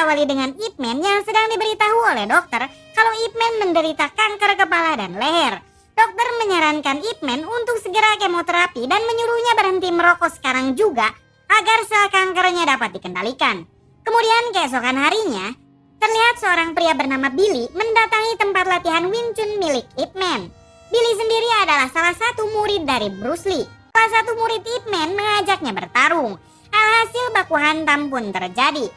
diawali dengan Ip Man yang sedang diberitahu oleh dokter kalau Ip Man menderita kanker kepala dan leher. Dokter menyarankan Ip Man untuk segera kemoterapi dan menyuruhnya berhenti merokok sekarang juga agar sel kankernya dapat dikendalikan. Kemudian keesokan harinya, terlihat seorang pria bernama Billy mendatangi tempat latihan Wing Chun milik Ip Man. Billy sendiri adalah salah satu murid dari Bruce Lee. Salah satu murid Ip Man mengajaknya bertarung. Alhasil baku hantam pun terjadi.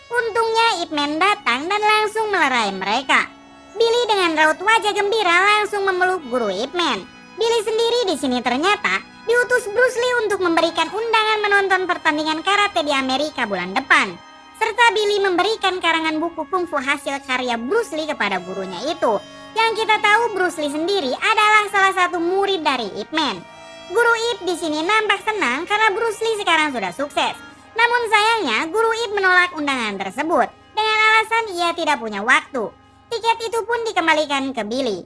Untungnya Ip Man datang dan langsung melerai mereka. Billy dengan raut wajah gembira langsung memeluk guru Ip Man. Billy sendiri di sini ternyata diutus Bruce Lee untuk memberikan undangan menonton pertandingan karate di Amerika bulan depan. Serta Billy memberikan karangan buku kungfu hasil karya Bruce Lee kepada gurunya itu. Yang kita tahu Bruce Lee sendiri adalah salah satu murid dari Ip Man. Guru Ip di sini nampak senang karena Bruce Lee sekarang sudah sukses. Namun sayangnya Guru Ip menolak undangan tersebut dengan alasan ia tidak punya waktu. Tiket itu pun dikembalikan ke Billy.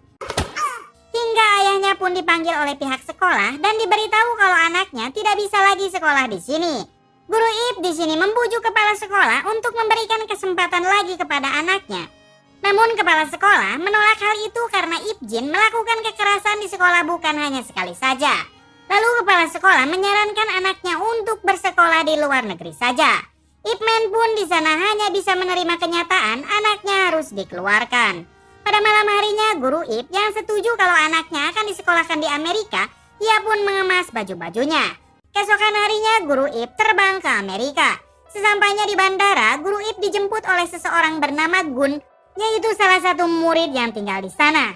Hingga ayahnya pun dipanggil oleh pihak sekolah dan diberitahu kalau anaknya tidak bisa lagi sekolah di sini. Guru Ip di sini membujuk kepala sekolah untuk memberikan kesempatan lagi kepada anaknya. Namun kepala sekolah menolak hal itu karena Ip Jin melakukan kekerasan di sekolah bukan hanya sekali saja. Lalu kepala sekolah menyarankan anaknya untuk bersekolah di luar negeri saja. Ip Man pun di sana hanya bisa menerima kenyataan anaknya harus dikeluarkan. Pada malam harinya Guru Ip yang setuju kalau anaknya akan disekolahkan di Amerika, ia pun mengemas baju-bajunya. Keesokan harinya Guru Ip terbang ke Amerika. Sesampainya di bandara, Guru Ip dijemput oleh seseorang bernama Gun, yaitu salah satu murid yang tinggal di sana.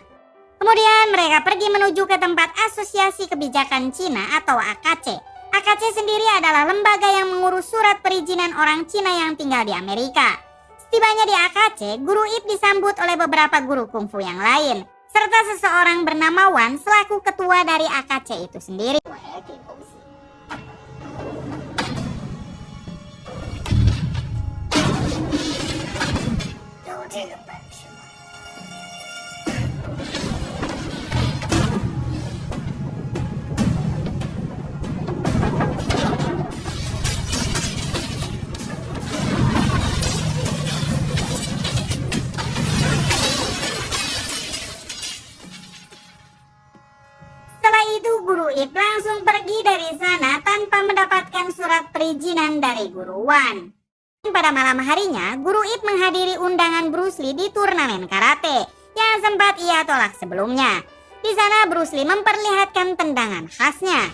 Kemudian mereka pergi menuju ke tempat Asosiasi Kebijakan Cina atau AKC. AKC sendiri adalah lembaga yang mengurus surat perizinan orang Cina yang tinggal di Amerika. Setibanya di AKC, Guru Ip disambut oleh beberapa guru kungfu yang lain, serta seseorang bernama Wan selaku ketua dari AKC itu sendiri. Guru Ip langsung pergi dari sana tanpa mendapatkan surat perizinan dari Guru Wan. Pada malam harinya, Guru Ip menghadiri undangan Bruce Lee di turnamen karate yang sempat ia tolak sebelumnya. Di sana Bruce Lee memperlihatkan tendangan khasnya.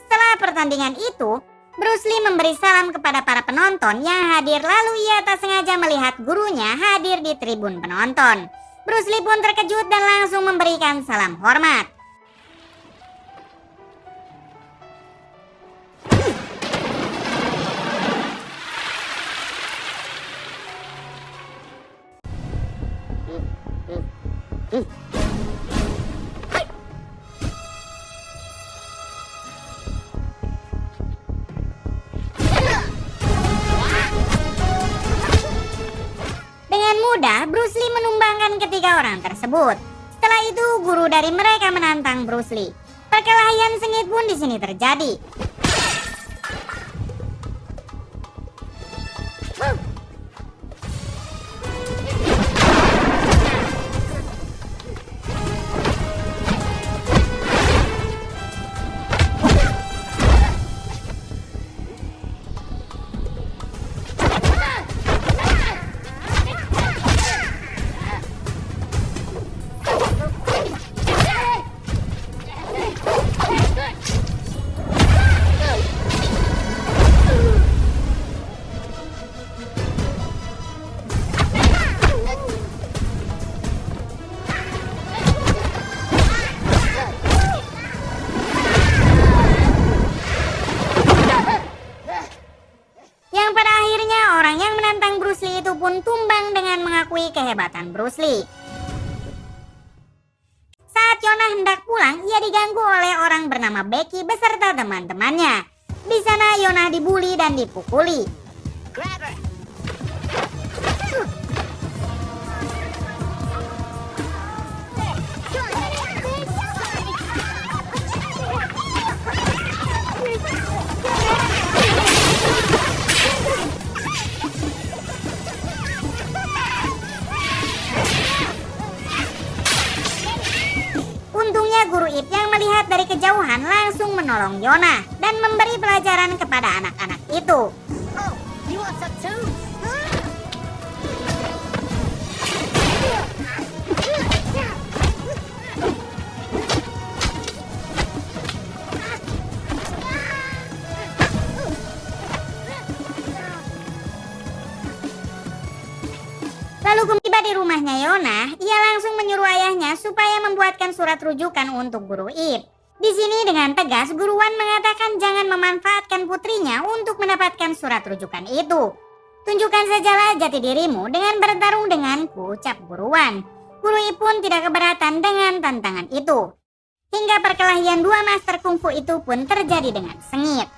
Setelah pertandingan itu, Bruce Lee memberi salam kepada para penonton yang hadir, lalu ia tak sengaja melihat gurunya hadir di tribun penonton. Bruce Lee pun terkejut dan langsung memberikan salam hormat. Mudah, Bruce Lee menumbangkan ketiga orang tersebut. Setelah itu, guru dari mereka menantang Bruce Lee. Perkelahian sengit pun di sini terjadi. pun tumbang dengan mengakui kehebatan Bruce Lee. Saat Yona hendak pulang, ia diganggu oleh orang bernama Becky beserta teman-temannya. Di sana Yona dibully dan dipukuli. Untungnya guru Ip yang melihat dari kejauhan langsung menolong Yona dan memberi pelajaran kepada anak-anak itu. Lalu tiba di rumahnya Yona, ia langsung menyuruh ayahnya supaya membuatkan surat rujukan untuk guru Ip. Di sini dengan tegas guru Wan mengatakan jangan memanfaatkan putrinya untuk mendapatkan surat rujukan itu. Tunjukkan sajalah jati dirimu dengan bertarung denganku, ucap guru Wan. Guru Ip pun tidak keberatan dengan tantangan itu. Hingga perkelahian dua master kungfu itu pun terjadi dengan sengit.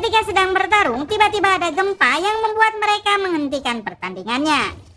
Ketika sedang bertarung, tiba-tiba ada gempa yang membuat mereka menghentikan pertandingannya.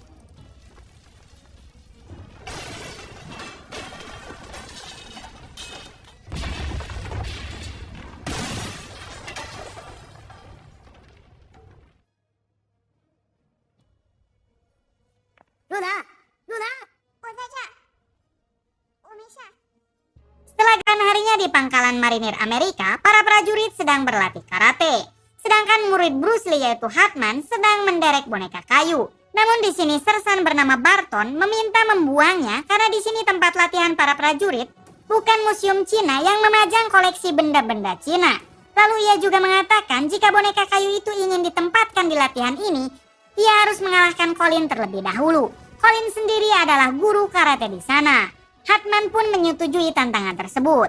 Setelah keesokan harinya di pangkalan marinir Amerika, para prajurit sedang berlatih karate. Sedangkan murid Bruce Lee yaitu Hartman sedang menderek boneka kayu. Namun di sini sersan bernama Barton meminta membuangnya karena di sini tempat latihan para prajurit, bukan museum Cina yang memajang koleksi benda-benda Cina. Lalu ia juga mengatakan jika boneka kayu itu ingin ditempatkan di latihan ini, ia harus mengalahkan Colin terlebih dahulu. Colin sendiri adalah guru karate di sana. Hartman pun menyetujui tantangan tersebut.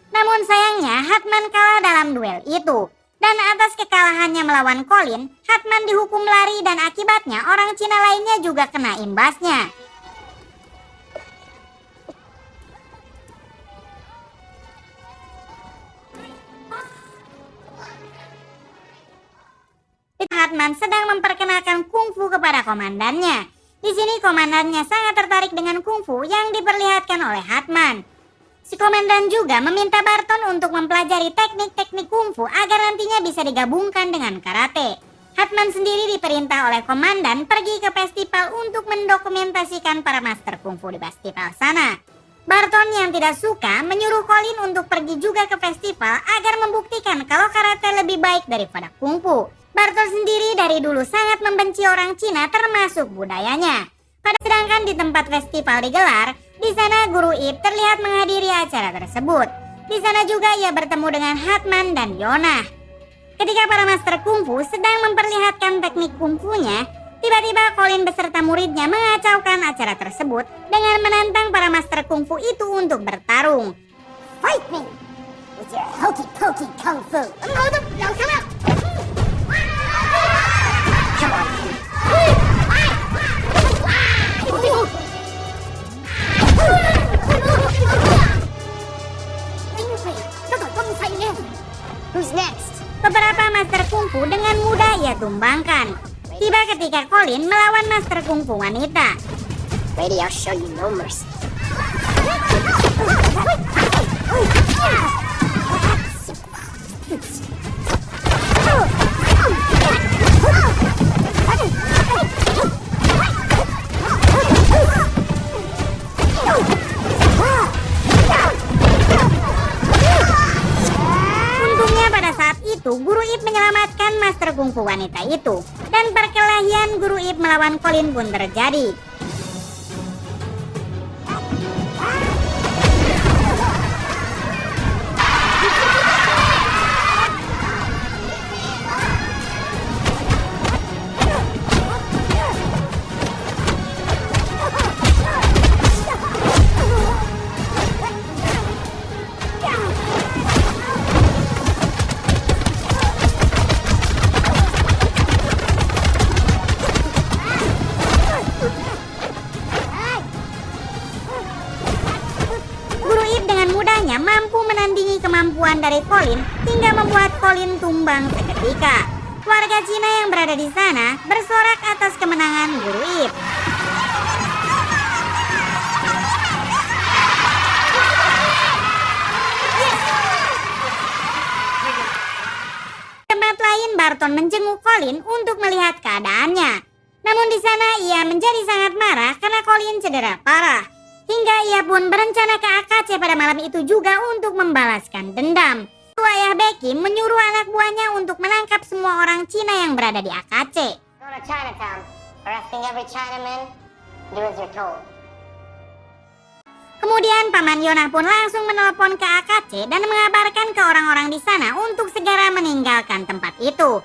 Namun sayangnya Hartman kalah dalam duel itu. Dan atas kekalahannya melawan Colin, Hartman dihukum lari dan akibatnya orang Cina lainnya juga kena imbasnya. Hartman sedang memperkenalkan kungfu kepada komandannya. Di sini komandannya sangat tertarik dengan kungfu yang diperlihatkan oleh Hartman. Si komandan juga meminta Barton untuk mempelajari teknik-teknik kungfu agar nantinya bisa digabungkan dengan karate. Hartman sendiri diperintah oleh komandan pergi ke festival untuk mendokumentasikan para master kungfu di festival sana. Barton yang tidak suka menyuruh Colin untuk pergi juga ke festival agar membuktikan kalau karate lebih baik daripada kungfu. Barton sendiri dari dulu sangat membenci orang Cina termasuk budayanya. Sedangkan di tempat festival digelar, di sana guru Ip terlihat menghadiri acara tersebut. Di sana juga ia bertemu dengan Hartman dan Yona. Ketika para master kungfu sedang memperlihatkan teknik kungfunya, tiba-tiba Colin beserta muridnya mengacaukan acara tersebut dengan menantang para master kungfu itu untuk bertarung. Fight me with your hokey pokey kung fu. Who's next? Beberapa master kungfu dengan mudah ia tumbangkan. Tiba ketika Colin melawan master kungfu wanita. Ready, I'll show you no mercy. Ip menyelamatkan master kungfu wanita itu, dan perkelahian Guru Ip melawan Colin pun terjadi. Mampu menandingi kemampuan dari Colin hingga membuat Colin tumbang seketika. Warga Cina yang berada di sana bersorak atas kemenangan Guru Ip. Tempat lain, Barton menjenguk Colin untuk melihat keadaannya. Namun di sana ia menjadi sangat marah karena Colin cedera parah. Hingga ia pun berencana ke AKC pada malam itu juga untuk membalaskan dendam. Ayah Becky menyuruh anak buahnya untuk menangkap semua orang Cina yang berada di AKC. Kemudian Paman Yonah pun langsung menelepon ke AKC dan mengabarkan ke orang-orang di sana untuk segera meninggalkan tempat itu.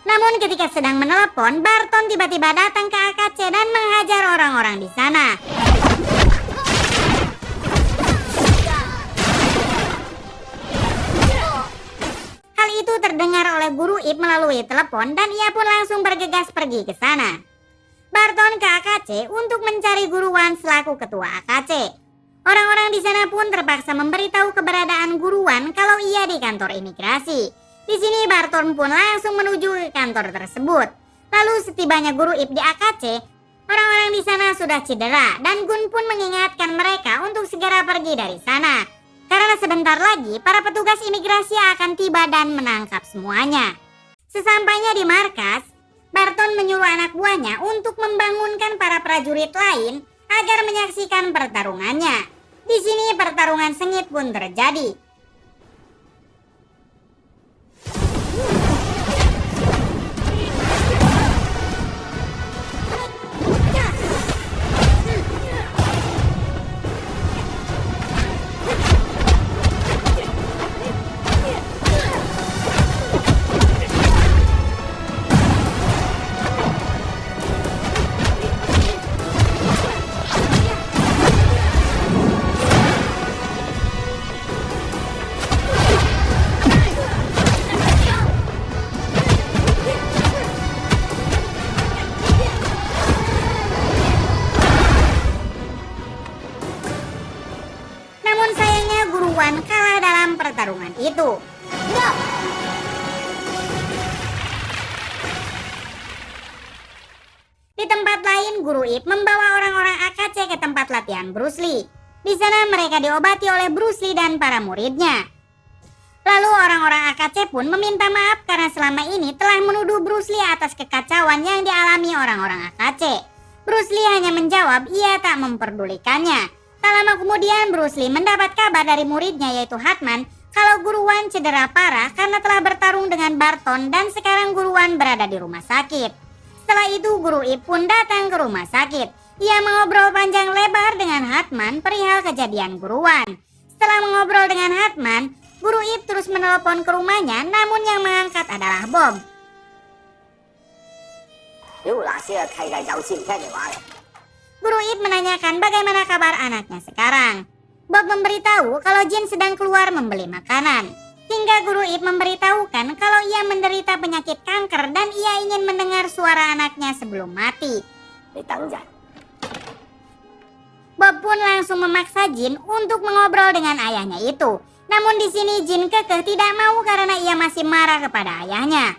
Namun ketika sedang menelepon, Barton tiba-tiba datang ke AKC dan menghajar orang-orang di sana. Hal itu terdengar oleh Guru Ip melalui telepon dan ia pun langsung bergegas pergi ke sana. Barton ke AKC untuk mencari Guru Wan selaku ketua AKC. Orang-orang di sana pun terpaksa memberitahu keberadaan Guru Wan kalau ia di kantor imigrasi. Di sini Barton pun langsung menuju ke kantor tersebut. Lalu setibanya Guru Ip di AKC, orang-orang di sana sudah cedera dan Gun pun mengingatkan mereka untuk segera pergi dari sana. Karena sebentar lagi para petugas imigrasi akan tiba dan menangkap semuanya. Sesampainya di markas, Barton menyuruh anak buahnya untuk membangunkan para prajurit lain agar menyaksikan pertarungannya. Di sini pertarungan sengit pun terjadi. Kalah dalam pertarungan itu. Di tempat lain, Guru Ip membawa orang-orang AKC ke tempat latihan Bruce Lee. Di sana mereka diobati oleh Bruce Lee dan para muridnya. Lalu orang-orang AKC pun meminta maaf karena selama ini telah menuduh Bruce Lee atas kekacauan yang dialami orang-orang AKC. Bruce Lee hanya menjawab ia tak memperdulikannya. Tak lama kemudian Bruce Lee mendapat kabar dari muridnya yaitu Hatman kalau Guru Wan cedera parah karena telah bertarung dengan Barton dan sekarang Guru Wan berada di rumah sakit. Setelah itu Guru Ip pun datang ke rumah sakit. Ia mengobrol panjang lebar dengan Hatman perihal kejadian Guru Wan. Setelah mengobrol dengan Hatman, Guru Ip terus menelepon ke rumahnya namun yang mengangkat adalah Bob. Guru Ip menanyakan bagaimana kabar anaknya sekarang. Bob memberitahu kalau Jin sedang keluar membeli makanan. Hingga Guru Ip memberitahukan kalau ia menderita penyakit kanker dan ia ingin mendengar suara anaknya sebelum mati. Bob pun langsung memaksa Jin untuk mengobrol dengan ayahnya itu. Namun di sini Jin kekeh tidak mau karena ia masih marah kepada ayahnya.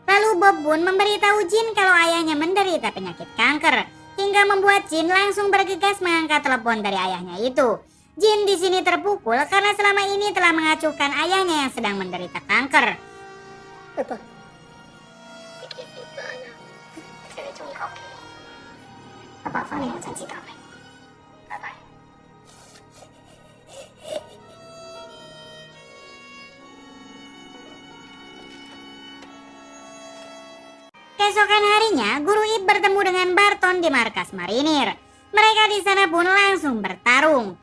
Lalu Bob pun memberitahu Jin kalau ayahnya menderita penyakit kanker. Hingga membuat Jin langsung bergegas mengangkat telepon dari ayahnya itu. Jin di sini terpukul karena selama ini telah mengacuhkan ayahnya yang sedang menderita kanker. Keesokan harinya, Guru Ip bertemu dengan Barton di markas marinir. Mereka di sana pun langsung bertarung.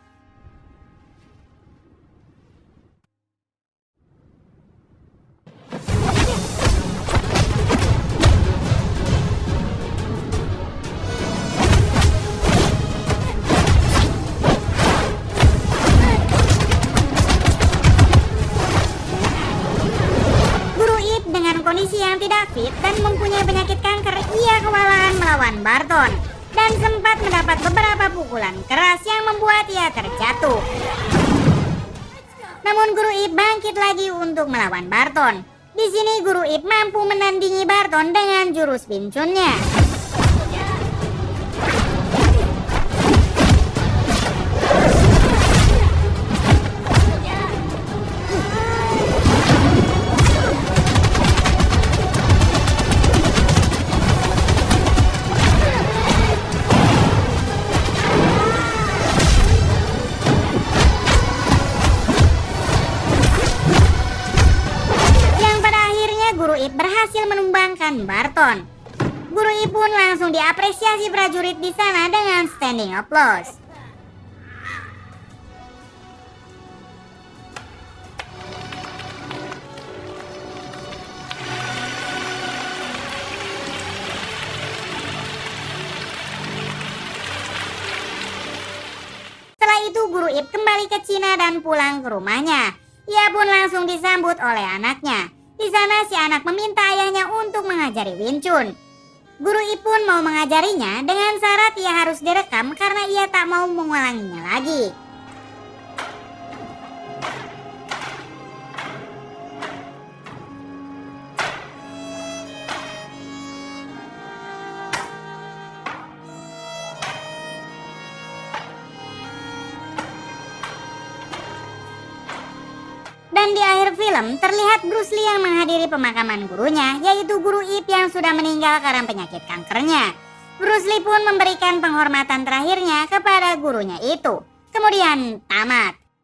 Guru Ip dengan kondisi yang tidak fit dan mempunyai penyakit kanker, ia kewalahan melawan Barton dan sempat mendapat beberapa pukulan keras yang membuat ia terjatuh. Namun Guru Ip bangkit lagi untuk melawan Barton. Di sini Guru Ip mampu menandingi Barton dengan jurus Wing-Chun-nya. Guru Ip berhasil menumbangkan Barton. Guru Ip pun langsung diapresiasi prajurit di sana dengan standing applause. Setelah itu Guru Ip kembali ke Cina dan pulang ke rumahnya. Ia pun langsung disambut oleh anaknya. Di sana si anak meminta ayahnya untuk mengajari Wing Chun. Guru Ip pun mau mengajarinya dengan syarat ia harus direkam karena ia tak mau mengulanginya lagi. Dan di akhir film terlihat Bruce Lee yang menghadiri pemakaman gurunya, yaitu Guru Ip yang sudah meninggal karena penyakit kankernya. Bruce Lee pun memberikan penghormatan terakhirnya kepada gurunya itu. Kemudian tamat.